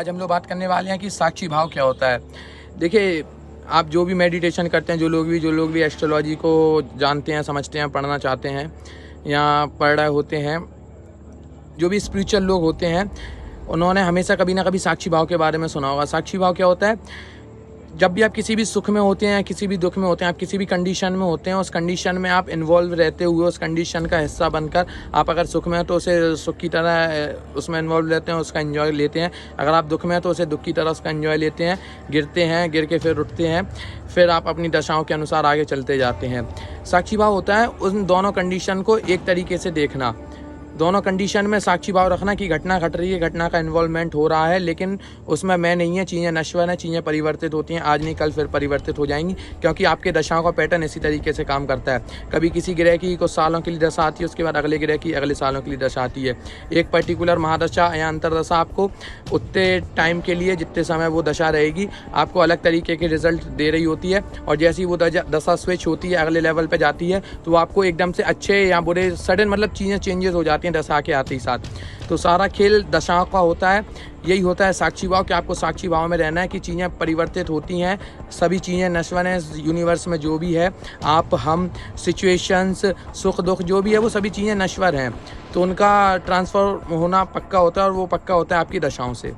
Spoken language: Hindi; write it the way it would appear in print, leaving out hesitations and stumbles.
आज हम लोग बात करने वाले हैं कि साक्षी भाव क्या होता है। देखिए, आप जो भी मेडिटेशन करते हैं, जो लोग भी एस्ट्रोलॉजी को जानते हैं, समझते हैं, पढ़ना चाहते हैं या पढ़ रहे होते हैं, जो भी स्पिरिचुअल लोग होते हैं, उन्होंने हमेशा कभी ना कभी साक्षी भाव के बारे में सुना होगा। साक्षी भाव क्या होता है? जब भी आप किसी भी सुख में होते हैं, किसी भी दुख में होते हैं, आप किसी भी कंडीशन में होते हैं, उस कंडीशन में आप इन्वॉल्व रहते हुए उस कंडीशन का हिस्सा बनकर, आप अगर सुख में हैं तो उसे सुख की तरह उसमें इन्वॉल्व रहते हैं, उसका एंजॉय लेते हैं। अगर आप दुख में हैं तो उसे दुख की तरह उसका एंजॉय लेते हैं, गिर के फिर उठते हैं, फिर आप अपनी दशाओं के अनुसार आगे चलते जाते हैं। साक्षी भाव होता है उन दोनों कंडीशन को एक तरीके से देखना, दोनों कंडीशन में साक्षी भाव रखना कि घटना घट रही है, घटना का इन्वॉल्वमेंट हो रहा है, लेकिन उसमें मैं नहीं है, चीज़ें नश्वर हैं, चीज़ें परिवर्तित होती हैं, आज नहीं कल फिर परिवर्तित हो जाएंगी, क्योंकि आपके दशाओं का पैटर्न इसी तरीके से काम करता है। कभी किसी ग्रह की कुछ सालों के लिए दशा आती है, उसके बाद अगले ग्रह की अगले सालों के लिए दशा आती है। एक पर्टिकुलर महादशा या अंतरदशा आपको उतने टाइम के लिए, जितने समय वो दशा रहेगी, आपको अलग तरीके के रिजल्ट दे रही होती है, और जैसी वो दशा स्विच होती है, अगले लेवल पर जाती है, तो वो आपको एकदम से अच्छे या बुरे सडन मतलब चीज़ें चेंजेस हो जाती हैं दशा के आते ही साथ। तो सारा खेल दशाओं का होता है, यही होता है साक्षी भाव, कि आपको साक्षी भाव में रहना है कि चीज़ें परिवर्तित होती हैं, सभी चीज़ें नश्वर हैं यूनिवर्स में, जो भी है आप, हम, सिचुएशंस, सुख दुख जो भी है, वो सभी चीज़ें नश्वर हैं, तो उनका ट्रांसफर होना पक्का होता है, और वो पक्का होता है आपकी दशाओं से।